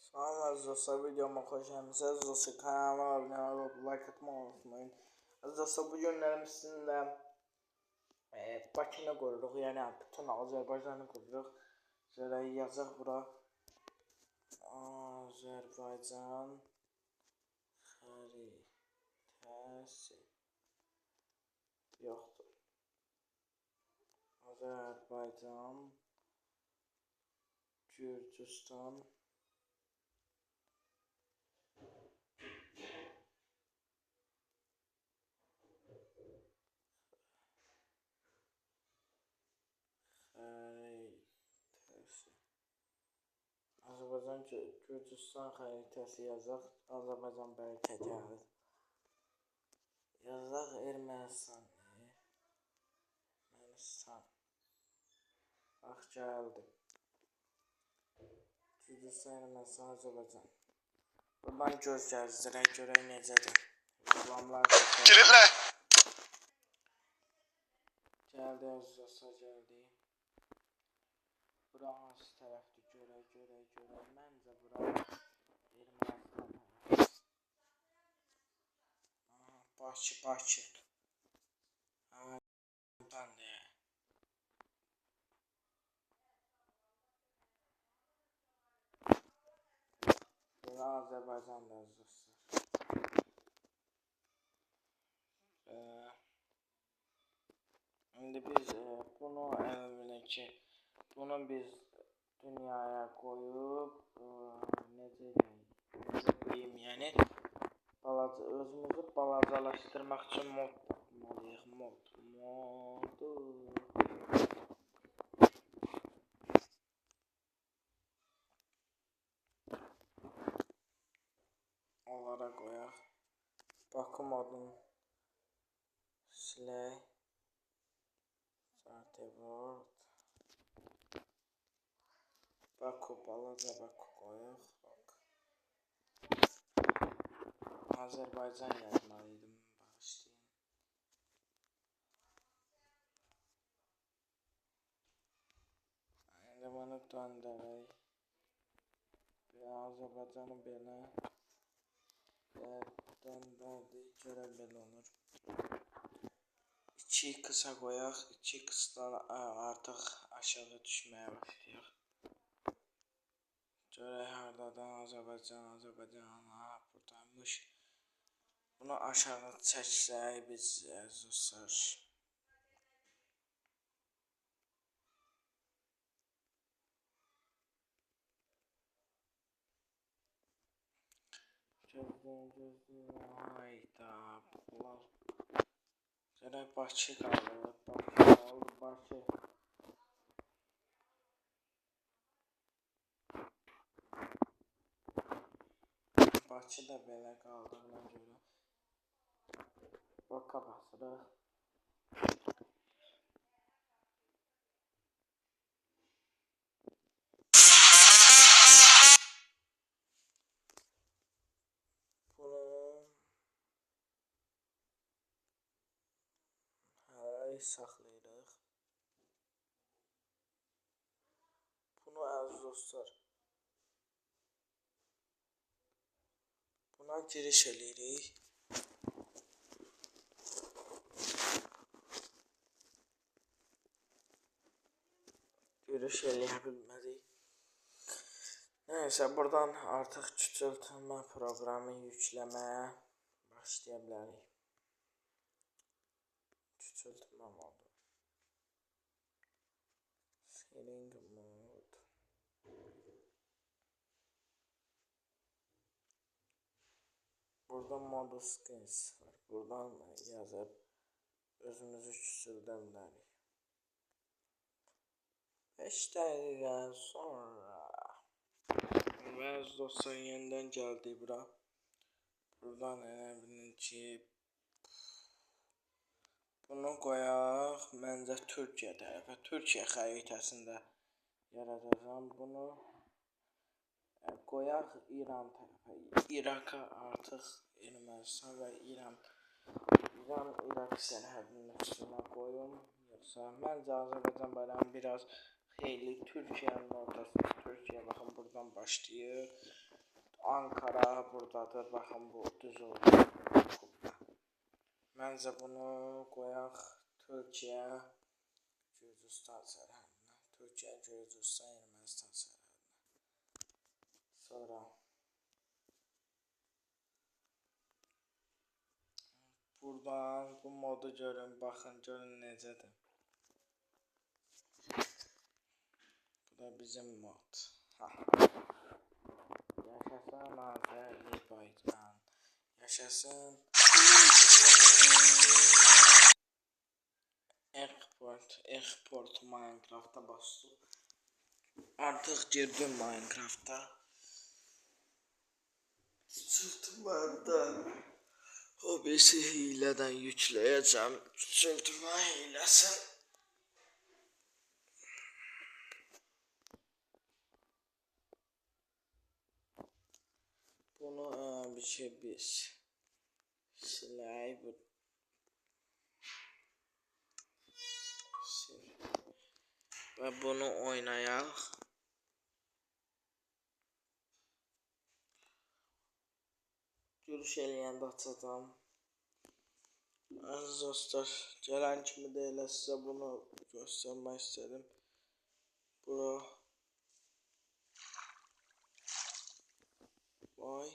Salam əziz dostlar, videoma xoş gəlmisiniz. Dostlar, kanalıma abunə olub, like atmayı unutmayın. Əziz dostlar, bu günlərim sizinlə Bakını qururuq, yəni bütün Azərbaycanı qururuq. Şöyle yazaq bura. Azərbaycan xəritəsi yoxdur. Azərbaycan, Gürcüstan, xəritəsi. Azərbaycan, Gürcüstan xəritəsi yazaq. Azərbaycan bəlkə gəlir. Yazaq Ermənistan. Bax gəldi. Gürcüstan, Ermənistan, Azərbaycan. Buradan göz gəzdirək, görək necədir. Reklamlar çəkək. Gəldi əziz dostlar, gəldi. Bura hansı tərəfdir, görək. Məncə bura Ermənistan tərəfi. Bakı. Buradan deyək. Bura Azərbaycan'da əziz dostlar. İndi biz bunu biz dünyaya koyup necə deyim, yəni özümüzü balacalaşdırmaq üçün mod tapmalıyıq. Onlara qoyaq. Bakı modunu silək. Starteboard. Bakı, balaca Bakı qoyaq. Azərbaycan yazmalıydım. Başlayın. İndi bunu döndərək. Azərbaycanı belə döndərdik. Görə belə olur. 2 kısa qoyaq. 2 kısdan artıq aşağı düşməyə başlayaq. Görək hardadan Azərbaycan buradaymış. Bunu aşağı çəksək biz dostlar. Gözləyim. Hayda. Bunlar. Görək Bakı qaldı. Bakı. Bakı da belə qaldığına görə Bakı basırıq. Bunu saxlayırıq. Bunu əziz dostlar, buna giriş eləyirik. Giriş eləyə bilmədik. Neyse, buradan artıq küçültmə proqramı yükləməyə başlaya bilərik. Küçültmə modu. Scaling mode. Burada modus skins var. Buradan yazıb özümüzü küçüldə bilərik. 5 dəqiqə sonra və dostlar yenidən gəldik bura. Buradan elə bilin ki bunu qoyaq. Məncə Türkiyə tərəfə, Türkiyə xəritəsində yaradacağım. Bunu qoyaq İran tərəfə. İraka artıq Ermənistan və İran-İraq sərhədinin üstünə qoyum. Yoxsa məncə Azərbaycan bayrağını biraz xeyli Türkiyənin ortasında. Türkiyə baxın buradan başlayır. Ankara buradadır. Baxın bu düz oldu. Məncə bunu qoyaq Türkiyə, Gürcüstan sərhədinə. Türkiyə, Gürcüstan, Ermənistan sərhədinə. Sonra buradan bu modu görün, baxın, görün necədir. Bu da bizim mod. Yaşasın Azərbaycan. Yaşasın. Export Minecraft'a bastım. Artık girdim Minecraft'a. Sırtımda hobisi hileden yükleyeceğim. Sırtıma hilesin. Bunu bir şey biz silay bu ve bunu oynayaq. Görüş eləyəndə açacağım. Aziz dostlar, gələn kimi də elə sizə bunu göstərmək istədim. Bura vay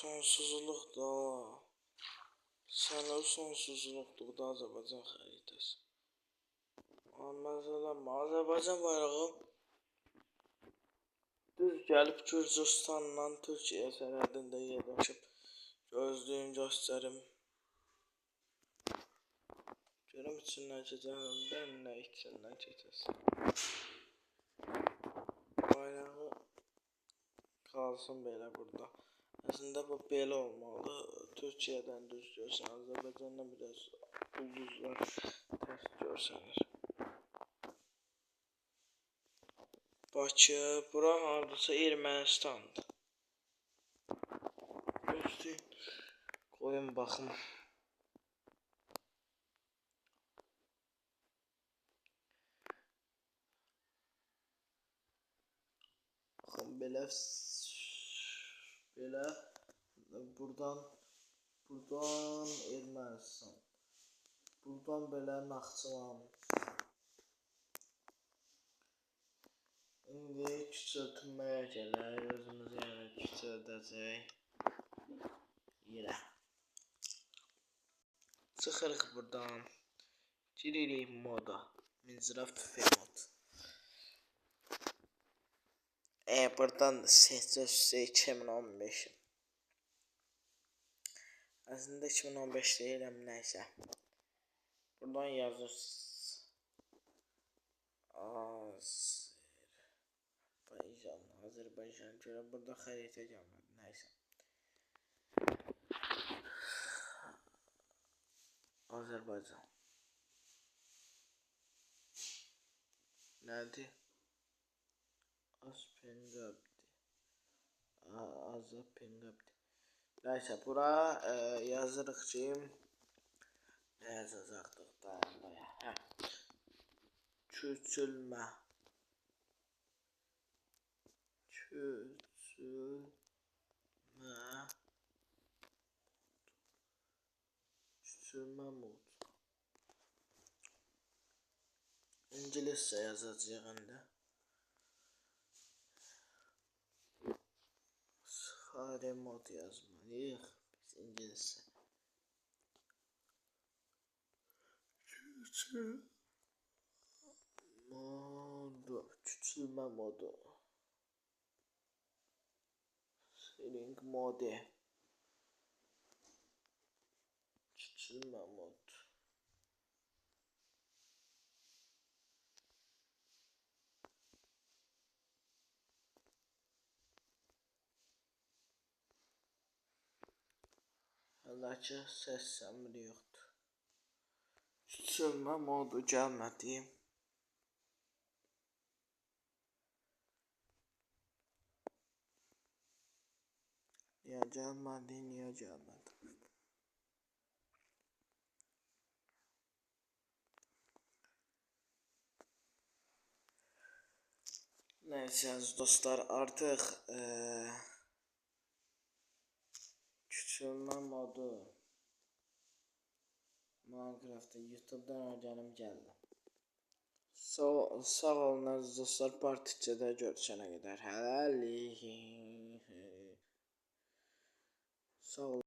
sonsuzluqda. Sənə sonsuzluqda Azərbaycan xəritəsi. Məsələn, Azərbaycan bayrağı düz gəlib Gürcüstanla Türkiyə sərhədində yerləşib. Gözlüyün göstərim. Görüm içindən keçəcəm, nə içindən keçəcəm. Bayrağı qalsın belə burada. Əslində bu belə olmalı. Türkiyədən düz görsən, Azərbaycandan biraz ulduzlar tərs görsənir. Bakı, bura hardasa Ermənistandır. Gözləyin, qoyun baxım. Baxın, belə buradan Ermənistan. Buradan belə Naxçıvan. İndi küçültməyə gələr, özümüz yəni küçüldəcək. Yerə. Çıxırıq buradan. Giririk moda. Minecraft mod. Buradan seçəcək 2015. Əslində 2015 deyirəm, nəysə. Buradan yazırsınız. Azərbaycan görə burada xəritə gəlmədi, nəysə. Azərbaycan. Nədir? Azapengabdi. Nəysə, bura yazırıq ki, nə yazacaqdıq da buraya? Küçülmə. Küçülmə mod. İngiliscə yazacağıq indi. Xari mod yazmalıyıq biz İngiliscə. Küçülmə modu. Shrink mode. Küçülmə mod. Hələ ki səs səmiri yoxdur. Küçülmə modu gəlmədi. Niyə gəlmədi? Neyse dostlar, artık küçülme modu Minecraft'ta YouTube'dan öğrenim geldi. Sağ olun aziz dostlar, part 2'de görüşene kadar. Hələlik. Sağ olun.